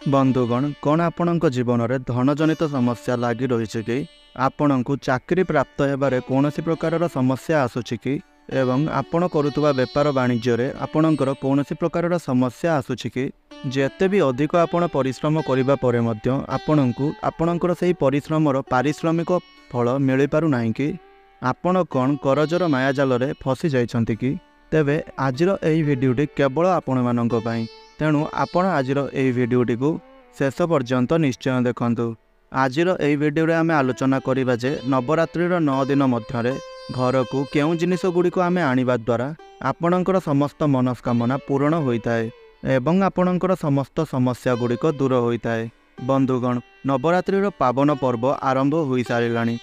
बंधुगण कौन आपणक जीवन में धनजनित समस्या लगी रही कि आपण को चाकरी प्राप्त होबारे कौन प्रकार समस्या आसूची कि एवं आपण करुवा बेपार वाणिज्य आपणकर कौन प्रकार समस्या आसूची कि जेते भी अधिक आपण परिश्रम करने पर आपण को आपणकर से परिश्रमर पारिश्रमिक फल मिल पारना कि आपण कौन करजर मायाजाल फसी जाइछंती कि तेबे आजिर एही भिडियोटी केवल आपण मानक पई तेणु आपण आजिर एही भिडियोटी को शेष पर्यंत निश्चय देखंतु। आजिर एही भिडियो रे आमे आलोचना करिबा जे नवरात्रिर 9 दिन मध्यरे घर को केउं जिनिस गुडी को आमे आनिबा द्वारा आपणकर समस्त मनस्कामना पूर्ण होइताए एवं आपणकर समस्त समस्या गुडी को दूर होइताए। बंधुगण नवरात्रिर पावन पर्व आरंभ होई सारिलानी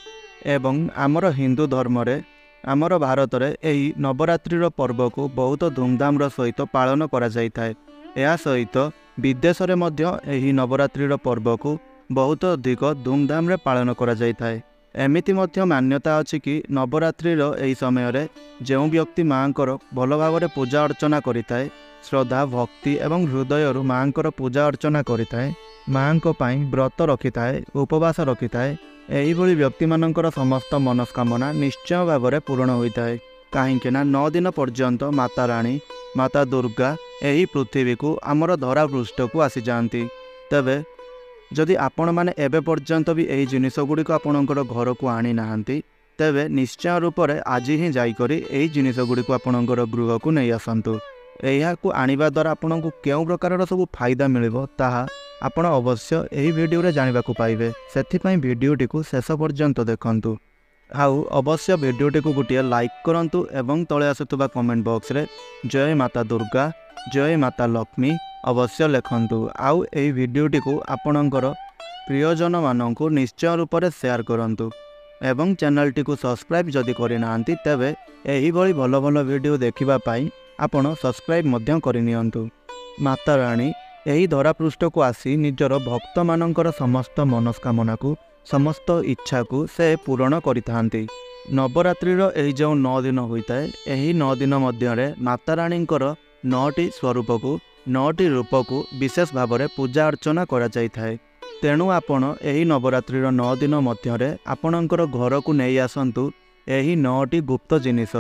एवं आमर हिंदू धर्म रे आमर भारत रे एही नवरात्रिर पर्व को बहुत धूमधाम सहित पालन करा जाइताए। या सहित विदेश रे मध्य एही नवरात्रिर पर्व को बहुत अधिक धूमधाम रे पालन करा जाइताए। एमिति मध्य मान्यता अछि कि नवरात्रिर एही समय रे जेउ व्यक्ति मांकर भल भाव रे पूजा अर्चना करिताए श्रद्धा भक्ति एवं हृदय मांकर पूजा अर्चना करिताए मांको पाई व्रत रखिताए उपवास रखिताए एही भली व्यक्ति मानकर समस्त मनस्कामना निश्चय भाव रे पूर्ण होइताए। काहेकि ना 9 दिन पर्यंत माता रानी माता दुर्गा एही पृथ्वी को आमर धरा पृष्ठ को आसी जाती। तेबे जदि आपण माने एबे पर्यंत भी एही जिनिस गुडी को आपणकर घर को आनी नाहंती तेबे निश्चय रूप से आज ही जाइकरी एही जिनिस गुडी को आपणकर गृह को नहीं आसंतु। एहा को आनिबा द्वारा आपणको केउ प्रकार सब फायदा मिलिबो ताहा आपण अवश्य एही वीडियो रे जानिबा को पाइबे। सेथिपई वीडियोटी को शेष पर्यंत देखंतु। आउ अवश्य वीडियोटी को गोटे लाइक करंतु एवं तले आसुवा कमेंट बॉक्स रे जय माता दुर्गा जय माता लक्ष्मी अवश्य लिखंतु। आउ एही वीडियोटी को आपणकर प्रियजन माननकु निश्चय रूप से शेयर करंतु एवं चैनलटी को सब्सक्राइब जदि करिनांती तेबे एही भली भल भल वीडियो देखिबा पाई आपण सब्सक्राइब मध्य करनियंतु। माता रानी एही धरा पृष्ठ को आसी निजर भक्त मानकर समस्त मनस्कामना को समस्त इच्छा को से पूर्ण करिथांती। नवरात्रिर एही जो 9 दिन होइताए एही 9 दिन मध्यरे माता रानींकर 9टी स्वरूप को 9टी रूप को विशेष भाव में पूजा अर्चना करा जाइथाए। तेणु आपण एही नवरात्रिर 9 दिन मध्यरे आपणकर घर को नहीं आसंतु एही 9टी गुप्त जिनिस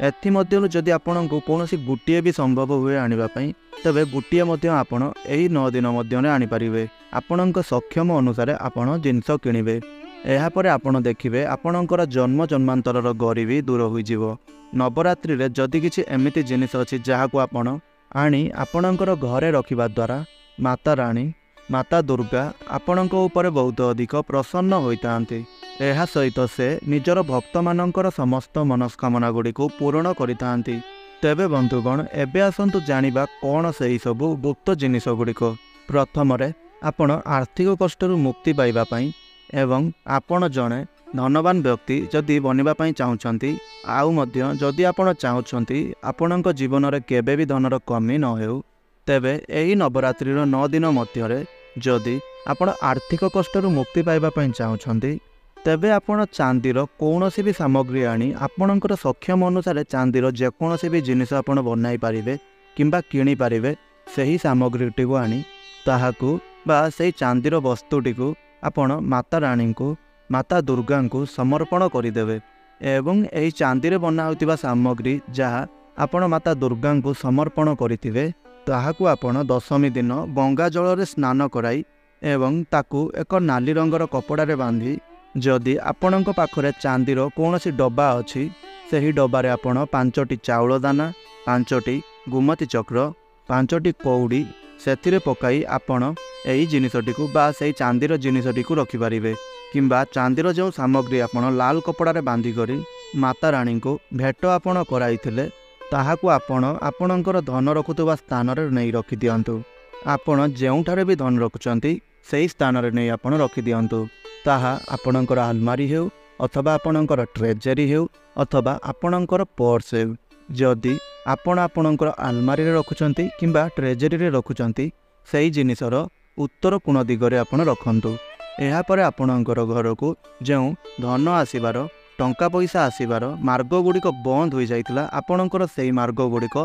एथिमध्यरु जदि आपणको कोनोसी गुटिए भी संभव हुए आनिबा पई तबे गुटिए मध्य आपण एही 9 दिन मध्यरे आनी परिबे। आपणक सक्षम अनुसार आपण जिनिस किनिबे। एहा परे आपण देखिबे आपणकर जन्म जन्मांतरर गरीबी दूर होई जिवो। नवरात्रि रे जदि किछि एमिति जिनिस अछि जहा को आपण आनी आपणकर घरे रखिबा द्वारा माता रानी माता दुर्गा आपणक ऊपर बहुत अधिक प्रसन्न होइतांती। एहा सहित से निजर भक्त मानकर समस्त मनस्कामना गुडी को पूर्ण करितांती। तेबे बंधुगण एबे आसंतु जानिबा कोन सेही सबु गुप्त जिनिस गुडीक। प्रथम रे आपण आर्थिक कष्टरू मुक्ति पाइबा पई एवं आपण जणे धनवान व्यक्ति जदि बनिबा पई चाहुचंती आउ मध्य जदि आपण चाहुचंती आपणक जीवन रे केबे भी धनर कमी न हेउ तेबे एही नवरात्रिर 9 दिन मध्यरे जदि आपण आर्थिक कष्टरू मुक्ति पाइबा पई चाहुचंती तेबे आपण चांदीर कौनसी भी सामग्री आनी आपणकर सक्षम अनुसार चांदीर जेकोसी भी जिनिस आपण बनाई पारिबे किंबा किनी पारिबे सही सामग्रीटी को आनी ताहाकू बा सही चांदीर वस्तुटी को आपण माता रानी को माता दुर्गा को समर्पण करदेवे एवं एही चांदीरे बना होतिबा सामग्री जहाँ आपण माता दुर्गा को समर्पण करिथिबे ताहाकू आपण दशमी दिन गंगा जल रे स्नान कराई एवं ताकू एक नाली रंगर कपड़ा रे बांधी जदि आपणक पाखरे चांदीर कौनसी डब्बा अछि सही डब्बारे आपण 5टी चाउल दाना 5टी गुमती चक्र 5टी कौड़ी सेथिरे पकाई आपण एही जिनिसटी को बा सही चांदीर जिनिसटी को रखि पारिबे किंबा चांदीर जो सामग्री आपण लाल कपड़ा रे बांधी करी माता रानी को भेट आपण कराइथिले ताहाकू आपण आपणकर धन रखुतबा स्थान रे नै रखि दियंतु। आपण जेउठारे भी धन रखुचंती सही स्थान रे नै आपण रखि दियंतु। ताहा आपणकर आलमारी हेउ अथवा आपणकर ट्रेजरी हेउ अथवा आपणकर पर्स हेउ जदि आपण आपणकर आलमारी रे रखुचंती किंबा ट्रेजरी रे रखुचंती सही जिनिसर उत्तर कोण दिगरे आपण रखंतु। एहा परे आपणकर घर को जेउ धन आसीबार टंका पैसा आसीबार मार्ग गुड़िक बंद हो जाइतिला आपणकर सही मार्ग गुड़िक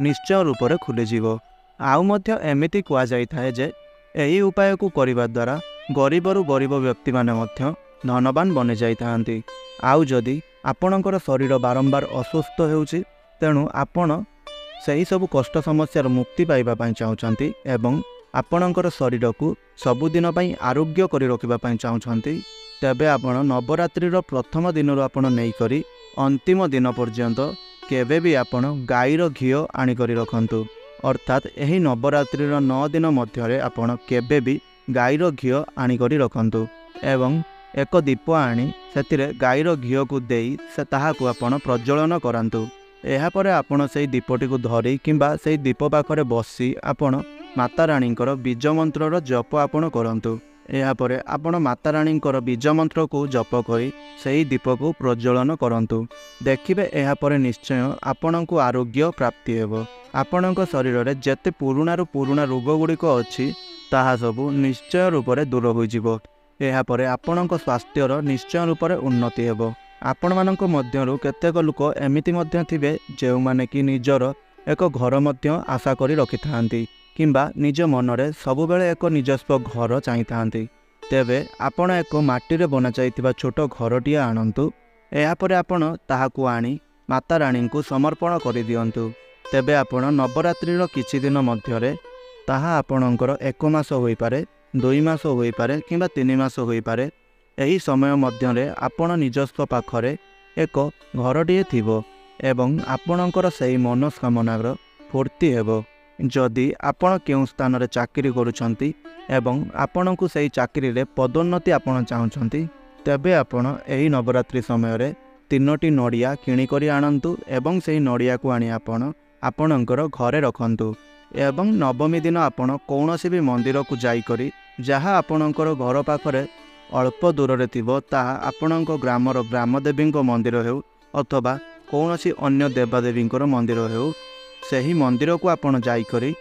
निश्चय रूप से खुली जीवो। आउ मध्य एमिति कुआ जाइथाए जे ଏହି ଉପାୟକୁ କରିବା ଦ୍ୱାରା ଗରିବରୁ ଗରିବ ବ୍ୟକ୍ତିମାନେ ମଧ୍ୟ ଧନବାନ ବନି ଯାଇଥାନ୍ତି। ଆଉ ଯଦି ଆପଣଙ୍କର ଶରୀର ବାରମ୍ବାର ଅସୁସ୍ଥ ହେଉଛି, ତେଣୁ ଆପଣ ସେହି ସବୁ କଷ୍ଟ ସମସ୍ୟାର ମୁକ୍ତି ପାଇବା ପାଇଁ ଚାହୁଁଛନ୍ତି ଏବଂ ଆପଣଙ୍କର ଶରୀରକୁ ସବୁଦିନ ପାଇଁ ଆରୋଗ୍ୟ କରି ରଖିବା ପାଇଁ ଚାହୁଁଛନ୍ତି, ତେବେ ଆପଣ ନବରାତ୍ରିର ପ୍ରଥମ ଦିନରୁ ଆପଣ ନେଇକରି ଅନ୍ତିମ ଦିନ ପର୍ଯ୍ୟନ୍ତ କେବେ ବି ଆପଣ ଗାଈର ଘିଅ ଆଣିକରି ରଖନ୍ତୁ। ଅର୍ଥାତ୍ ଏହି ନବରାତ୍ରିର 9 ଦିନ ମଧ୍ୟରେ ଆପଣ କେବେ ବି ଗାଈର ଘିଅ ଆଣିକରି ରଖନ୍ତୁ ଏବଂ ଏକ ଦୀପ ଆଣି ସେଥିରେ ଗାଈର ଘିଅକୁ ଦେଇ ତାହାକୁ ଆପଣ ପ୍ରଜ୍ୱଳନ କରାନ୍ତୁ। ଏହାପରେ ଆପଣ ସେହି ଦୀପଟିକୁ ଧରି କିମ୍ବା ସେହି ଦୀପ ପାଖରେ ବସି ଆପଣ ମାତାରାଣୀଙ୍କର ବୀଜ ମନ୍ତ୍ରର ଜପ ଆପଣ କରନ୍ତୁ। ଏହାପରେ ଆପଣ ମାତାରାଣୀଙ୍କର ବୀଜ ମନ୍ତ୍ରକୁ ଜପ କରି ସେହି ଦୀପକୁ ପ୍ରଜ୍ୱଳନ କରନ୍ତୁ। ଦେଖିବେ ଏହାପରେ ନିଶ୍ଚୟ ଆପଣଙ୍କୁ ଆରୋଗ୍ୟ ପ୍ରାପ୍ତି ହେବ। ଆପଣଙ୍କ ଶରୀରରେ ଯେତେ ପୁରୁଣାରୁ ପୁରୁଣା ରୋଗ ଗୁଡ଼ିକ ଅଛି ତାହା ସବୁ ନିଶ୍ଚୟ ରୂପରେ ଦୂର ହୋଇଯିବ। ଏହାପରେ ଆପଣଙ୍କ ସ୍ୱାସ୍ଥ୍ୟର ନିଶ୍ଚୟ ରୂପରେ ଉନ୍ନତି ହେବ। ଆପଣମାନଙ୍କ ମଧ୍ୟରୁ କେତେକ ଲୋକ ଏମିତି ମଧ୍ୟ ଥିବେ ଯେଉଁମାନେ କି ନିଜର ଏକ ଘର ମଧ୍ୟ ଆଶା କରି ରଖିଥାନ୍ତି କିମ୍ବା ନିଜ ମନରେ ସବୁବେଳେ ଏକ ନିଜସ୍ୱ ଘର ଚାହିଁଥାନ୍ତି। ତେବେ ଆପଣ ଏକ ମାଟିରେ ବନାଯାଇଥିବା ଛୋଟ ଘରଟିଏ ଆଣନ୍ତୁ। ଏହାପରେ ଆପଣ ତାହାକୁ ଆଣି ମାତାରାଣୀଙ୍କୁ ସମର୍ପଣ କରିଦିଅନ୍ତୁ। ତେବେ ଆପଣ ନବରାତ୍ରିର କିଛି ଦିନ ମଧ୍ୟରେ ତାହା ଆପଣଙ୍କର 1 ମାସ ହୋଇପାରେ, 2 ମାସ ହୋଇପାରେ କିମ୍ବା 3 ମାସ ହୋଇପାରେ, ଏହି ସମୟ ମଧ୍ୟରେ ଆପଣ ନିଜସ୍ୱ ପାଖରେ ଏକ ଘରଟିଏ ଥିବ ଏବଂ ଆପଣଙ୍କର ସେହି ମନସ୍କାମନାର ପୂର୍ତ୍ତି ହେବ। ଯଦି ଆପଣ କେଉଁ ସ୍ଥାନରେ ଚାକିରି କରୁଛନ୍ତି ଏବଂ ଆପଣଙ୍କୁ ସେହି ଚାକିରିରେ ପଦୋନ୍ନତି ଆପଣ ଚାହୁଁଛନ୍ତି, ତେବେ ଆପଣ ଏହି ନବରାତ୍ରି ସମୟରେ 3ଟି ନଡ଼ିଆ କିଣିକରି ଆଣନ୍ତୁ ଏବଂ ସେହି ନଡ଼ିଆକୁ ଆଣି ଆପଣ ଆପଣଙ୍କର ଘରେ ରଖନ୍ତୁ ଏବଂ ନବମୀ ଦିନ ଆପଣ କୌଣସି ବି ମନ୍ଦିରକୁ ଯାଇକରି ଯାହା ଆପଣଙ୍କର ଘର ପାଖରେ ଅଳ୍ପ ଦୂରରେ ଥିବ ତାହା ଆପଣଙ୍କ ଗ୍ରାମର ଗ୍ରାମଦେବୀଙ୍କ ମନ୍ଦିର ହେଉ ଅଥବା କୌଣସି ଅନ୍ୟ ଦେବାଦେବୀଙ୍କର ମନ୍ଦିର ହେଉ, ସେହି ମନ୍ଦିରକୁ ଆପଣ ଯାଇକରି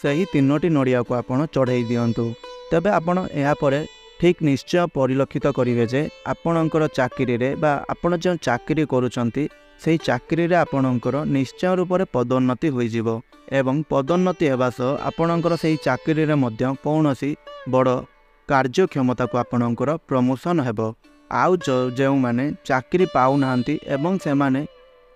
ସେହି 3ଟି ନଡ଼ିଆକୁ ଆପଣ ଚଢ଼େଇ ଦିଅନ୍ତୁ। ତେବେ ଆପଣ ଏହାପରେ ଠିକ୍ ନିଶ୍ଚୟ ପରିଲକ୍ଷିତ କରିବେ ଯେ ଆପଣଙ୍କର ଚାକିରିରେ ବା ଆପଣ ଯେଉଁ ଚାକିରି କରୁଛନ୍ତି ସେହି ଚାକିରିରେ ଆପଣଙ୍କର ନିଶ୍ଚୟ ରୂପରେ ପଦୋନ୍ନତି ହୋଇଯିବ ଏବଂ ପଦୋନ୍ନତି ହେବା ସହ ଆପଣଙ୍କର ସେହି ଚାକିରିରେ ମଧ୍ୟ କୌଣସି ବଡ଼ କାର୍ଯ୍ୟକ୍ଷମତାକୁ ଆପଣଙ୍କର ପ୍ରମୋସନ୍ ହେବ। ଆଉ ଯେଉଁମାନେ ଚାକିରି ପାଉନାହାନ୍ତି ଏବଂ ସେମାନେ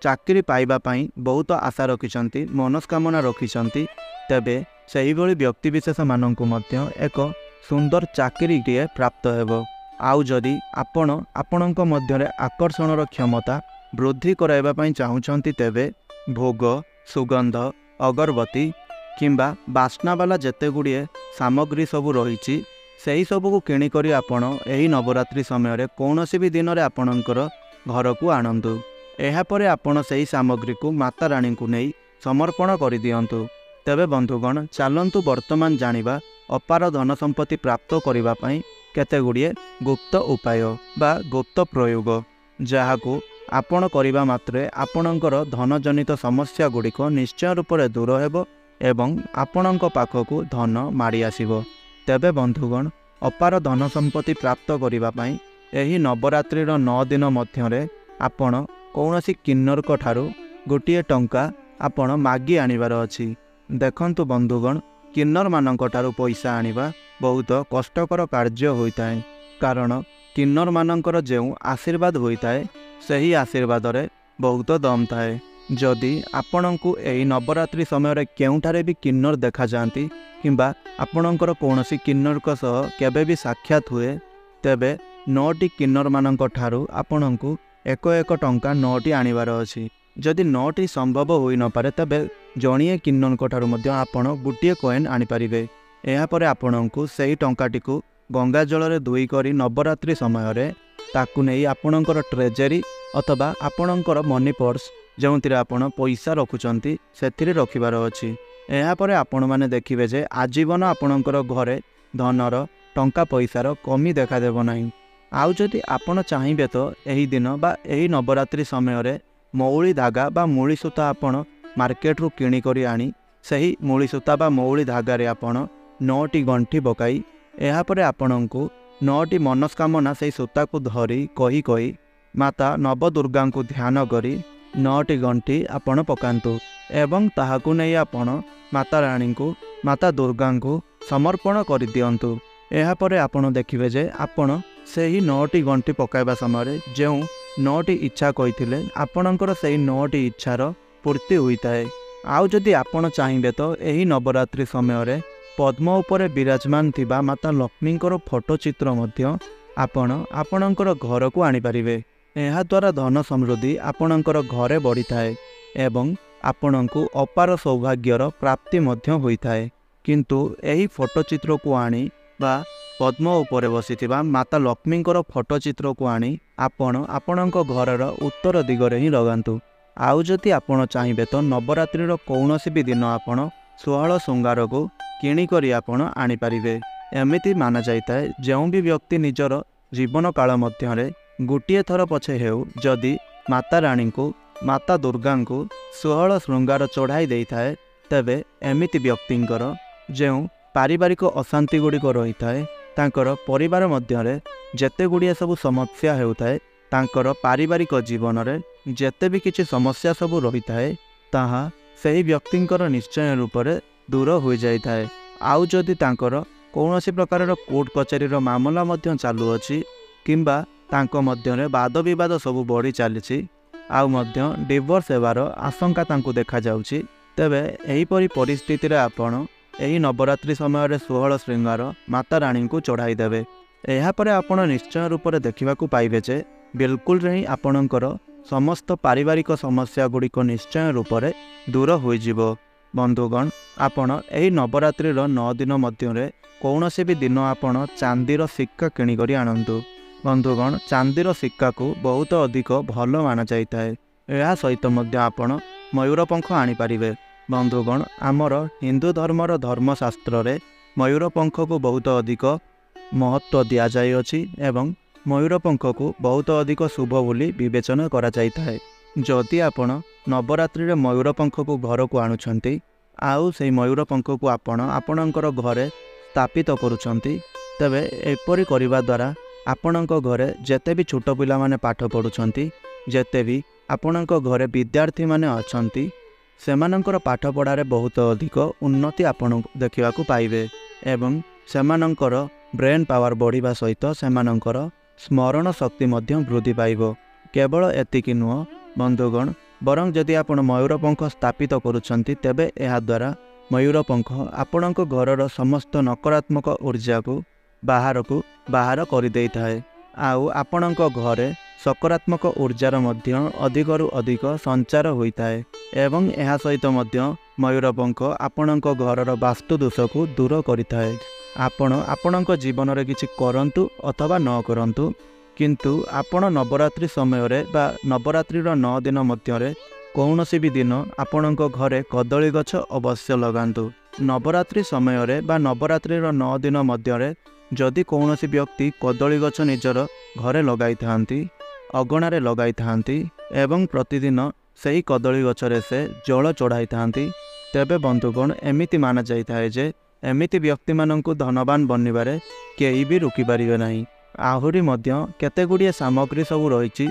ଚାକିରି ପାଇବା ପାଇଁ ବହୁତ ଆଶା ରଖିଛନ୍ତି, ମନସ୍କାମନା ରଖିଛନ୍ତି, ତେବେ ସେହିଭଳି ବ୍ୟକ୍ତିବିଶେଷମାନଙ୍କୁ ମଧ୍ୟ ଏକ ସୁନ୍ଦର ଚାକିରିଟିଏ ପ୍ରାପ୍ତ ହେବ। ଆଉ ଯଦି ଆପଣ ଆପଣଙ୍କ ମଧ୍ୟରେ ଆକର୍ଷଣର କ୍ଷମତା ବୃଦ୍ଧି କରାଇବା ପାଇଁ ଚାହୁଁଛନ୍ତି, ତେବେ ଭୋଗ, ସୁଗନ୍ଧ, ଅଗରବତୀ କିମ୍ବା ବାସ୍ନାବାଲା ଯେତେଗୁଡ଼ିଏ ସାମଗ୍ରୀ ସବୁ ରହିଛି ସେହି ସବୁକୁ କିଣିକରି ଆପଣ ଏହି ନବରାତ୍ରି ସମୟରେ କୌଣସି ବି ଦିନରେ ଆପଣଙ୍କର ଘରକୁ ଆଣନ୍ତୁ। ଏହାପରେ ଆପଣ ସେହି ସାମଗ୍ରୀକୁ ମାତାରାଣୀଙ୍କୁ ନେଇ ସମର୍ପଣ କରିଦିଅନ୍ତୁ। ତେବେ ବନ୍ଧୁଗଣ, ଚାଲନ୍ତୁ ବର୍ତ୍ତମାନ ଜାଣିବା ଅପାର ଧନ ସମ୍ପତ୍ତି ପ୍ରାପ୍ତ କରିବା ପାଇଁ କେତେଗୁଡ଼ିଏ ଗୁପ୍ତ ଉପାୟ ବା ଗୁପ୍ତ ପ୍ରୟୋଗ, ଯାହାକୁ ଆପଣ କରିବା ମାତ୍ରେ ଆପଣଙ୍କର ଧନଜନିତ ସମସ୍ୟା ଗୁଡ଼ିକ ନିଶ୍ଚୟ ରୂପରେ ଦୂର ହେବ ଏବଂ ଆପଣଙ୍କ ପାଖକୁ ଧନ ମାଡ଼ି ଆସିବ। ତେବେ ବନ୍ଧୁଗଣ, ଅପାର ଧନ ସମ୍ପତ୍ତି ପ୍ରାପ୍ତ କରିବା ପାଇଁ ଏହି ନବରାତ୍ରିର 9 ଦିନ ମଧ୍ୟରେ ଆପଣ କୌଣସି କିନ୍ନରଙ୍କ ଠାରୁ ଗୋଟିଏ ଟଙ୍କା ଆପଣ ମାଗି ଆଣିବାର ଅଛି। ଦେଖନ୍ତୁ ବନ୍ଧୁଗଣ, କିନ୍ନରମାନଙ୍କ ଠାରୁ ପଇସା ଆଣିବା ବହୁତ କଷ୍ଟକର କାର୍ଯ୍ୟ ହୋଇଥାଏ, କାରଣ କିନ୍ନରମାନଙ୍କର ଯେଉଁ ଆଶୀର୍ବାଦ ହୋଇଥାଏ ସେହି ଆଶୀର୍ବାଦରେ ବହୁତ ଦମ୍ ଥାଏ। ଯଦି ଆପଣଙ୍କୁ ଏହି ନବରାତ୍ରି ସମୟରେ କେଉଁଠାରେ ବି କିନ୍ନର ଦେଖାଯାଆନ୍ତି କିମ୍ବା ଆପଣଙ୍କର କୌଣସି କିନ୍ନରଙ୍କ ସହ କେବେ ବି ସାକ୍ଷାତ ହୁଏ, ତେବେ 9ଟି କିନ୍ନରମାନଙ୍କ ଠାରୁ ଆପଣଙ୍କୁ 1 ଟଙ୍କା 9ଟି ଆଣିବାର ଅଛି। ଯଦି 9ଟି ସମ୍ଭବ ହୋଇନପାରେ, ତେବେ ଜଣିଏ କିନ୍ନରଙ୍କ ଠାରୁ ମଧ୍ୟ ଆପଣ ଗୋଟିଏ କଏନ୍ ଆଣିପାରିବେ। ଏହାପରେ ଆପଣଙ୍କୁ ସେହି ଟଙ୍କାଟିକୁ ଗଙ୍ଗା ଜଳରେ ଧୋଇ କରି ନବରାତ୍ରି ସମୟରେ ତାକୁ ନେଇ ଆପଣଙ୍କର ଟ୍ରେଜେରୀ ଅଥବା ଆପଣଙ୍କର ମନି ପର୍ସ ଯେଉଁଥିରେ ଆପଣ ପଇସା ରଖୁଛନ୍ତି ସେଥିରେ ରଖିବାର ଅଛି। ଏହାପରେ ଆପଣମାନେ ଦେଖିବେ ଯେ ଆଜୀବନ ଆପଣଙ୍କର ଘରେ ଧନର ଟଙ୍କା ପଇସାର କମି ଦେଖାଦେବ ନାହିଁ। ଆଉ ଯଦି ଆପଣ ଚାହିଁବେ ତ ଏହି ଦିନ ବା ଏହି ନବରାତ୍ରି ସମୟରେ ମଉଳି ଧାଗା ବା ମୂଳି ସୂତା ଆପଣ ମାର୍କେଟରୁ କିଣିକରି ଆଣି ସେହି ମୂଳି ସୂତା ବା ମଉଳି ଧାଗାରେ ଆପଣ 9ଟି ଗଣ୍ଠି ପକାଇ ଏହାପରେ ଆପଣଙ୍କୁ 9ଟି ମନସ୍କାମନା ସେହି ସୂତାକୁ ଧରି କହି ମାତା ନବଦୁର୍ଗାଙ୍କୁ ଧ୍ୟାନ କରି 9ଟି ଗଣ୍ଠି ଆପଣ ପକାନ୍ତୁ ଏବଂ ତାହାକୁ ନେଇ ଆପଣ ମାତା ରାଣୀଙ୍କୁ, ମାତା ଦୁର୍ଗାଙ୍କୁ समर्पण କରିଦିଅନ୍ତୁ। ଏହାପରେ ଆପଣ ଦେଖିବେ ଯେ ଆପଣ ସେହି 9ଟି ଗଣ୍ଠି ପକାଇବା ସମୟରେ ଯେଉଁ 9ଟି ଇଚ୍ଛା କହିଥିଲେ ଆପଣଙ୍କର ସେହି 9ଟି ଇଚ୍ଛାର ପୂର୍ତ୍ତି ହୋଇଥାଏ। ଆଉ ଯଦି ଆପଣ ଚାହିଁବେ ତ ଏହି ନବରାତ୍ରି ସମୟରେ ପଦ୍ମ ଉପରେ ବିରାଜମାନ ଥିବା ମାତା ଲକ୍ଷ୍ମୀଙ୍କର ଫଟୋ ଚିତ୍ର ମଧ୍ୟ ଆପଣ ଆପଣଙ୍କର ଘରକୁ ଆଣିପାରିବେ। ଏହାଦ୍ୱାରା ଧନ ସମୃଦ୍ଧି ଆପଣଙ୍କର ଘରେ ବଢ଼ିଥାଏ ଏବଂ ଆପଣଙ୍କୁ ଅପାର ସୌଭାଗ୍ୟର ପ୍ରାପ୍ତି ମଧ୍ୟ ହୋଇଥାଏ। କିନ୍ତୁ ଏହି ଫଟୋ ଚିତ୍ରକୁ ଆଣି ବା ପଦ୍ମ ଉପରେ ବସିଥିବା ମାତା ଲକ୍ଷ୍ମୀଙ୍କର ଫଟୋ ଚିତ୍ରକୁ ଆଣି ଆପଣ ଆପଣଙ୍କ ଘରର ଉତ୍ତର ଦିଗରେ ହିଁ ଲଗାନ୍ତୁ। ଆଉ ଯଦି ଆପଣ ଚାହିଁବେ ତ ନବରାତ୍ରିର କୌଣସି ବି ଦିନ ଆପଣ 16 ଶୃଙ୍ଗାରକୁ କିଣିକରି ଆପଣ ଆଣିପାରିବେ। ଏମିତି ମାନାଯାଇଥାଏ ଯେଉଁ ବି ବ୍ୟକ୍ତି ନିଜର ଜୀବନ କାଳ ମଧ୍ୟରେ ଗୋଟିଏ ଥର ପଛେ ହେଉ ଯଦି ମାତା ରାଣୀଙ୍କୁ ମାତା ଦୁର୍ଗାଙ୍କୁ 16 ଶୃଙ୍ଗାର ଚଢ଼ାଇ ଦେଇଥାଏ ତେବେ ଏମିତି ବ୍ୟକ୍ତିଙ୍କର ଯେଉଁ ପାରିବାରିକ ଅଶାନ୍ତି ଗୁଡ଼ିକ ରହିଥାଏ, ତାଙ୍କର ପରିବାର ମଧ୍ୟରେ ଯେତେ ଗୁଡ଼ିଏ ସବୁ ସମସ୍ୟା ହେଉଥାଏ, ତାଙ୍କର ପାରିବାରିକ ଜୀବନରେ ଯେତେ ବି କିଛି ସମସ୍ୟା ସବୁ ରହିଥାଏ ତାହା ସେହି ବ୍ୟକ୍ତିଙ୍କର ନିଶ୍ଚୟ ରୂପରେ ଦୂର ହୋଇଯାଇଥାଏ। ଆଉ ଯଦି ତାଙ୍କର କୌଣସି ପ୍ରକାରର କୋର୍ଟ କଚେରୀର ମାମଲା ମଧ୍ୟ ଚାଲୁଅଛି କିମ୍ବା ତାଙ୍କ ମଧ୍ୟରେ ବାଦ ବିବାଦ ସବୁ ବଢ଼ି ଚାଲିଛି ଆଉ ମଧ୍ୟ ଡିଭୋର୍ସ ହେବାର ଆଶଙ୍କା ତାଙ୍କୁ ଦେଖାଯାଉଛି, ତେବେ ଏହିପରି ପରିସ୍ଥିତିରେ ଆପଣ ଏହି ନବରାତ୍ରି ସମୟରେ 16 ଶୃଙ୍ଗାର ମାତା ରାଣୀଙ୍କୁ ଚଢ଼ାଇ ଦେବେ। ଏହାପରେ ଆପଣ ନିଶ୍ଚୟ ରୂପରେ ଦେଖିବାକୁ ପାଇବେ ଯେ ବିଲକୁଲରେ ହିଁ ଆପଣଙ୍କର ସମସ୍ତ ପାରିବାରିକ ସମସ୍ୟା ଗୁଡ଼ିକ ନିଶ୍ଚୟ ରୂପରେ ଦୂର ହୋଇଯିବ। ବନ୍ଧୁଗଣ, ଆପଣ ଏହି ନବରାତ୍ରିର 9 ଦିନ ମଧ୍ୟରେ କୌଣସି ବି ଦିନ ଆପଣ ଚାନ୍ଦିର ସିକ୍କା କିଣିକରି ଆଣନ୍ତୁ। ବନ୍ଧୁଗଣ, ଚାନ୍ଦିର ସିକ୍କାକୁ ବହୁତ ଅଧିକ ଭଲ ମାନାଯାଇଥାଏ। ଏହା ସହିତ ମଧ୍ୟ ଆପଣ ମୟୂରପଙ୍ଖ ଆଣିପାରିବେ। ବନ୍ଧୁଗଣ, ଆମର ହିନ୍ଦୁ ଧର୍ମର ଧର୍ମଶାସ୍ତ୍ରରେ ମୟୂରପଙ୍ଖକୁ ବହୁତ ଅଧିକ ମହତ୍ତ୍ୱ ଦିଆଯାଇଅଛି ଏବଂ ମୟୂରପଙ୍ଖକୁ ବହୁତ ଅଧିକ ଶୁଭ ବୋଲି ବିବେଚନା କରାଯାଇଥାଏ। ଯଦି ଆପଣ ନବରାତ୍ରିରେ ମୟୂରପଙ୍ଖକୁ ଘରକୁ ଆଣୁଛନ୍ତି ଆଉ ସେହି ମୟୂରପଙ୍ଖକୁ ଆପଣ ଆପଣଙ୍କର ଘରେ ସ୍ଥାପିତ କରୁଛନ୍ତି, ତେବେ ଏପରି କରିବା ଦ୍ୱାରା ଆପଣଙ୍କ ଘରେ ଯେତେ ବି ଛୋଟ ପିଲାମାନେ ପାଠ ପଢ଼ୁଛନ୍ତି, ଯେତେ ବି ଆପଣଙ୍କ ଘରେ ବିଦ୍ୟାର୍ଥୀମାନେ ଅଛନ୍ତି, ସେମାନଙ୍କର ପାଠପଢ଼ାରେ ବହୁତ ଅଧିକ ଉନ୍ନତି ଆପଣ ଦେଖିବାକୁ ପାଇବେ ଏବଂ ସେମାନଙ୍କର ବ୍ରେନ୍ ପାୱାର ବଢ଼ିବା ସହିତ ସେମାନଙ୍କର ସ୍ମରଣ ଶକ୍ତି ମଧ୍ୟ ବୃଦ୍ଧି ପାଇବ। କେବଳ ଏତିକି ନୁହଁ ବନ୍ଧୁଗଣ, ବରଂ ଯଦି ଆପଣ ମୟୂରପଙ୍ଖ ସ୍ଥାପିତ କରୁଛନ୍ତି ତେବେ ଏହାଦ୍ୱାରା ମୟୂରପଙ୍ଖ ଆପଣଙ୍କ ଘରର ସମସ୍ତ ନକାରାତ୍ମକ ଊର୍ଜାକୁ ବାହାର କରିଦେଇଥାଏ ଆଉ ଆପଣଙ୍କ ଘରେ ସକାରାତ୍ମକ ଊର୍ଜାର ମଧ୍ୟ ଅଧିକରୁ ଅଧିକ ସଞ୍ଚାର ହୋଇଥାଏ ଏବଂ ଏହା ସହିତ ମଧ୍ୟ ମୟୂରପଙ୍ଖ ଆପଣଙ୍କ ଘରର ବାସ୍ତୁ ଦୋଷକୁ ଦୂର କରିଥାଏ। ଆପଣ ଆପଣଙ୍କ ଜୀବନରେ କିଛି କରନ୍ତୁ ଅଥବା ନ କରନ୍ତୁ, କିନ୍ତୁ ଆପଣ ନବରାତ୍ରି ସମୟରେ ବା ନବରାତ୍ରିର 9 ଦିନ ମଧ୍ୟରେ କୌଣସି ବି ଦିନ ଆପଣଙ୍କ ଘରେ କଦଳୀ ଗଛ ଅବଶ୍ୟ ଲଗାନ୍ତୁ। ନବରାତ୍ରି ସମୟରେ ବା ନବରାତ୍ରିର 9 ଦିନ ମଧ୍ୟରେ ଯଦି କୌଣସି ବ୍ୟକ୍ତି କଦଳୀ ଗଛ ନିଜର ଘରେ ଲଗାଇଥାନ୍ତି, ଅଗଣାରେ ଲଗାଇଥାନ୍ତି ଏବଂ ପ୍ରତିଦିନ ସେହି କଦଳୀ ଗଛରେ ସେ ଜଳ ଚଢ଼ାଇଥାନ୍ତି, ତେବେ ବନ୍ଧୁଗଣ ଏମିତି ମାନାଯାଇଥାଏ ଯେ ଏମିତି ବ୍ୟକ୍ତିମାନଙ୍କୁ ଧନବାନ ବନିବାରେ କେହି ବି ରୋକିପାରିବେ ନାହିଁ। ଆହୁରି ମଧ୍ୟ କେତେ ଗୁଡ଼ିଏ ସାମଗ୍ରୀ ସବୁ ରହିଛି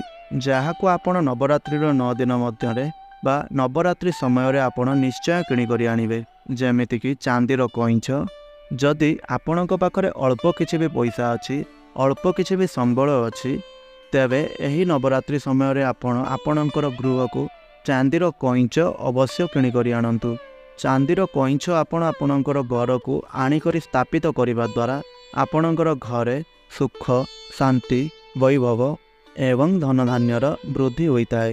ଯାହାକୁ ଆପଣ ନବରାତ୍ରିର 9 ଦିନ ମଧ୍ୟରେ ବା ନବରାତ୍ରି ସମୟରେ ଆପଣ ନିଶ୍ଚୟ କିଣିକରି ଆଣିବେ। ଯେମିତିକି ଚାନ୍ଦିର କଇଁଛ। ଯଦି ଆପଣଙ୍କ ପାଖରେ ଅଳ୍ପ କିଛି ବି ପଇସା ଅଛି, ଅଳ୍ପ କିଛି ବି ସମ୍ବଳ ଅଛି, ତେବେ ଏହି ନବରାତ୍ରି ସମୟରେ ଆପଣ ଆପଣଙ୍କର ଗୃହକୁ ଚାନ୍ଦିର କଇଁଛ ଅବଶ୍ୟ କିଣିକରି ଆଣନ୍ତୁ। ଚାନ୍ଦିର କଇଁଛ ଆପଣ ଆପଣଙ୍କର ଘରକୁ ଆଣିକରି ସ୍ଥାପିତ କରିବା ଦ୍ୱାରା ଆପଣଙ୍କର ଘରେ ସୁଖ, ଶାନ୍ତି, ବୈଭବ ଏବଂ ଧନଧାନ୍ୟର ବୃଦ୍ଧି ହୋଇଥାଏ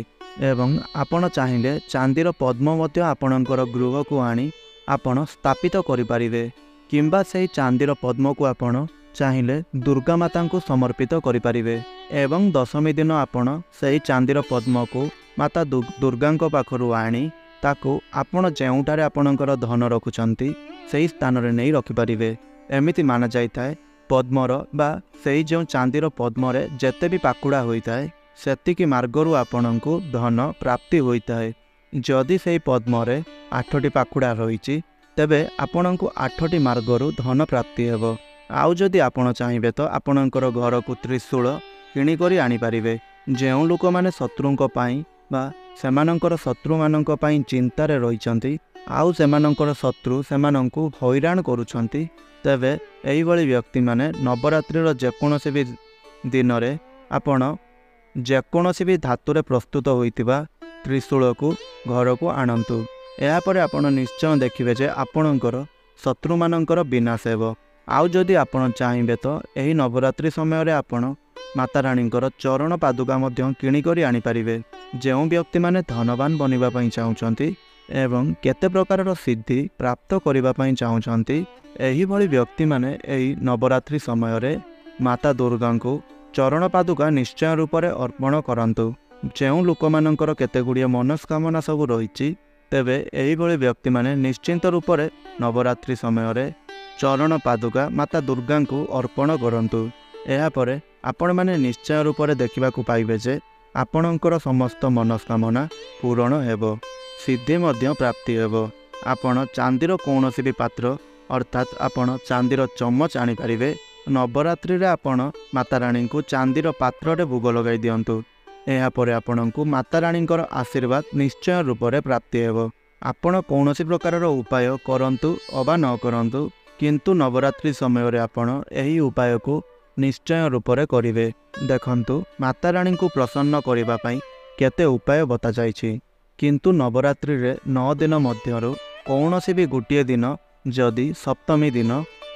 ଏବଂ ଆପଣ ଚାହିଁଲେ ଚାନ୍ଦିର ପଦ୍ମ ମଧ୍ୟ ଆପଣଙ୍କର ଗୃହକୁ ଆଣି ଆପଣ ସ୍ଥାପିତ କରିପାରିବେ କିମ୍ବା ସେହି ଚାନ୍ଦିର ପଦ୍ମକୁ ଆପଣ ଚାହିଁଲେ ଦୁର୍ଗା ମାତାଙ୍କୁ ସମର୍ପିତ କରିପାରିବେ ଏବଂ ଦଶମୀ ଦିନ ଆପଣ ସେହି ଚାନ୍ଦିର ପଦ୍ମକୁ ମାତା ଦୁର୍ଗାଙ୍କ ପାଖରୁ ଆଣି ତାକୁ ଆପଣ ଯେଉଁଠାରେ ଆପଣଙ୍କର ଧନ ରଖୁଛନ୍ତି ସେହି ସ୍ଥାନରେ ନେଇ ରଖିପାରିବେ। ଏମିତି ମାନାଯାଇଥାଏ ପଦ୍ମର ବା ସେହି ଯେଉଁ ଚାନ୍ଦିର ପଦ୍ମରେ ଯେତେ ବି ପାଖୁଡ଼ା ହୋଇଥାଏ ସେତିକି ମାର୍ଗରୁ ଆପଣଙ୍କୁ ଧନ ପ୍ରାପ୍ତି ହୋଇଥାଏ। ଯଦି ସେହି ପଦ୍ମରେ 8ଟି ପାଖୁଡ଼ା ରହିଛି ତେବେ ଆପଣଙ୍କୁ 8ଟି ମାର୍ଗରୁ ଧନ ପ୍ରାପ୍ତି ହେବ। ଆଉ ଯଦି ଆପଣ ଚାହିଁବେ ତ ଆପଣଙ୍କର ଘରକୁ ତ୍ରିଶୂଳ କିଣିକରି ଆଣିପାରିବେ। ଯେଉଁ ଲୋକମାନେ ଶତ୍ରୁଙ୍କ ପାଇଁ ବା ସେମାନଙ୍କର ଶତ୍ରୁମାନଙ୍କ ପାଇଁ ଚିନ୍ତାରେ ରହିଛନ୍ତି ଆଉ ସେମାନଙ୍କର ଶତ୍ରୁ ସେମାନଙ୍କୁ ହଇରାଣ କରୁଛନ୍ତି, तेबे एहिभଳି व्यक्ति माने नवरात्रिर जेकोसी भी दिन में आपण जेकोसी भी धातुरे प्रस्तुत होइतिबा त्रिशूल को घर को आणंतु। यापर आपण निश्चय देखिबे जे आपणकर शत्रु मानकर विनाश हेब। आउ जदि आपण चाहिए तो यही नवरात्रि समय रे आपण माता राणींकर चरण पादुका मध्य किणिकरी आनीपारे। जो व्यक्ति माने धनवान बनवा चाहूँगी एवं केते प्रकार सिद्धि प्राप्त करने चाहूँगी एहिभଳି व्यक्ति माने एही नवरात्रि समय रे माता दुर्गा को चरण पादुका निश्चय रूप से अर्पण करंतु। जो लोक मानकर केतेगुड़िए मनस्कामना सब रही तेबे एहिभଳି व्यक्ति माने निश्चिंत रूप से नवरात्रि समय रे चरण पादुका माता दुर्गा को अर्पण करंतु। यापर आपण माने निश्चय रूप से देखा पाइबे जे आपणकर समस्त मनस्कामना पूरण हेब, सिद्धि मध्य प्राप्ति हेब। आपण चांदीर कौनसी भी पात्र अर्थात आपण चांदीर चमच आनीपारे। नवरात्रि रे आपण माता रानी को चांदीर पात्र रे भोग लगाई दियंतु। यापर आपणको माता रानींकर आशीर्वाद निश्चय रूप से प्राप्ति हेब। आपण कौनसी प्रकार उपाय करंतु अबा न करंतु किंतु नवरात्रि समय रे आपण एही उपाय को निश्चय रूप से करिवे। देखंतु माता रानी को प्रसन्न करिबा पई केते उपाय बता जाइछि किंतु नवरात्रि रे 9 दिन मध्यरु कौनसी भी गोटे दिन जदि सप्तमी दिन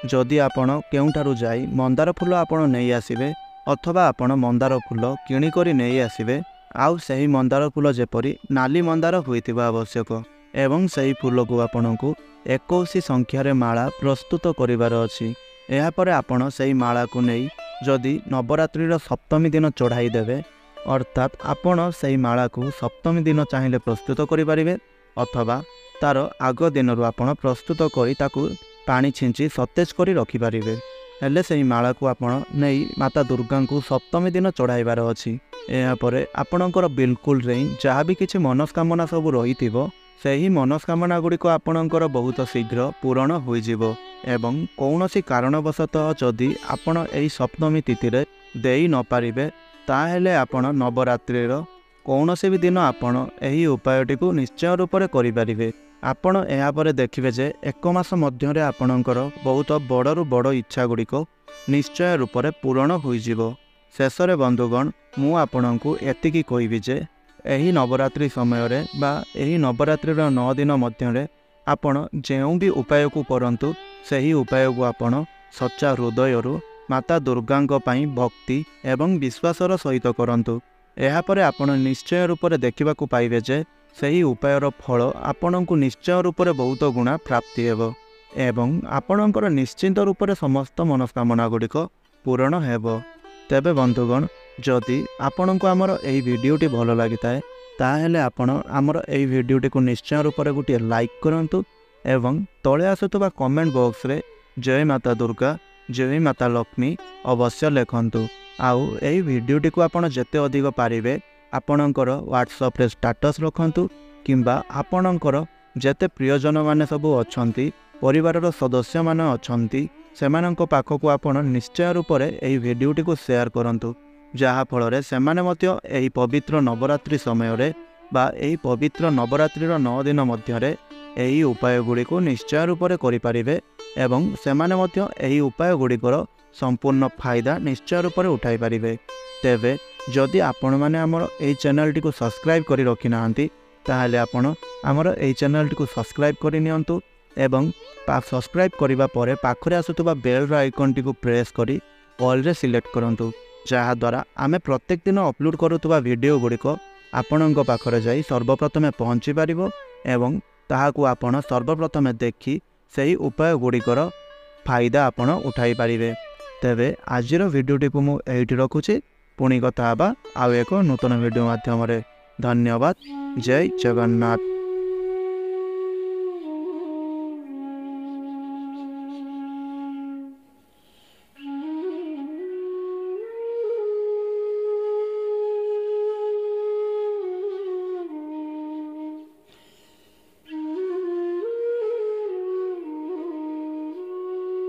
जदि आपण केउठारु जाई मंदार फूल आपण नहीं आसिबे अथवा आपण मंदार फूल किणिकरी नहीं आसिबे। आउ सही मंदार फूल जेपरी नाली मंदार होइतिबा आवश्यक एवं सही फूल को आपणको 21 संख्यार माला प्रस्तुत करिवार अछि। यापर आपण सही माला को नहीं जदि नवरात्रिर सप्तमी दिन चढ़ाई देवे अर्थात आपण सही माला को सप्तमी दिन चाहिए प्रस्तुत करें अथवा तार आग दिन आपण प्रस्तुत करी ताकू पानी छिंची सतेज करी रखिपारे। हेले सही माला को आपण नहीं माता दुर्गा को सप्तमी दिन चढ़ाइबार अछि। यापर आपणकर बिल्कुल रे जहाँ भी किसी मनस्कामना सब रही सही मनस्कामना गुड़िक आपणकर बहुत शीघ्र पूरण होइजिवो एवं कौनसी कारणवशतः जदि आपण एही सप्तमी तिथि रे देई न पारिबे ताहेले आपण नवरात्रिर कौनसी भी दिन आपण एही उपायटी को निश्चय रूप से करिपारिबे। आपण यापर देखिबे जे 1 मास मध्य रे आपणकर बहुत बड़रू बड़ इच्छा गुड़िक निश्चय रूप से पूरण होइजिवो। शेष रे बंधुगण मु आपणको एतिकी कहिबी जे एही नवरात्रि समय रे बा एही नवरात्रिर 9 दिन मध्य रे आपण जेउ भी उपाय को करंतु सही उपाय को आपण सच्चा हृदय माता दुर्गा पई भक्ति एवं विश्वासर सहित करंतु। यापर आपण निश्चय रूप से देखा पाइबे जे सही उपायर फल आपण को निश्चय रूप से बहुत गुणा प्राप्ति हेब एवं आपणकर निश्चिंत रूप से समस्त मनस्कामना गुड़िक पूरण हेब। तेबे बंधुगण जदि आपण को आमर एही वीडियोटी भल लगी थाए ताहेले आपण आमर एही वीडियोटी को निश्चय रूप से गोटे लाइक करंतु एवं तले आसुतबा कमेंट बॉक्स रे जय माता दुर्गा जय माता लक्ष्मी अवश्य लिखंतु। आउ एही वीडियोटी को आपण जेते अधिक पारिबे आपणकर व्हाट्सएप रे स्टेटस रखंतु किंबा आपणकर जेते प्रियजन माने सब अछंती परिवारर सदस्य माने अछंती सेमानंक पाखकु आपण निश्चय रूप से एही वीडियोटी को शेयर करंतु जहा फल रे सेमाने मध्य एही पवित्र नवरात्रि समय रे बा एही पवित्र नवरात्रिर 9 दिन मध्य रे एही उपाय गुड़ी को निश्चय रूप से करिपारिबे एवं सेमाने मध्य एही उपाय गुड़िकर संपूर्ण फायदा निश्चय रूप से उठाई पारिबे। तेबे जदि आपण माने हमर एही चैनल टी को सब्सक्राइब करी रखि नाहंती ताहाले आपण हमर एही चैनल टी को सब्सक्राइब करि नियंतु एवं सब्सक्राइब करिबा परे पाखरे आसुतबा बेल आइकन टी को प्रेस करी ऑल रे सिलेक्ट करंतु जहा द्वारा आमे प्रत्येक दिन अपलोड करुतबा वीडियो गुड़िक आपणक पाखरे जाई सर्वप्रथमे पहुँची पारिबो एवं ताहाकू आपण सर्वप्रथमे देखि सही उपाय गुड़िकर फायदा आपण उठाई पारिबे। तेबे आजिर वीडियोटी को मु एठी रखुछि पुणी कथा हबा आउ एक नूतन वीडियो माध्यम रे। धन्यवाद। जय जगन्नाथ।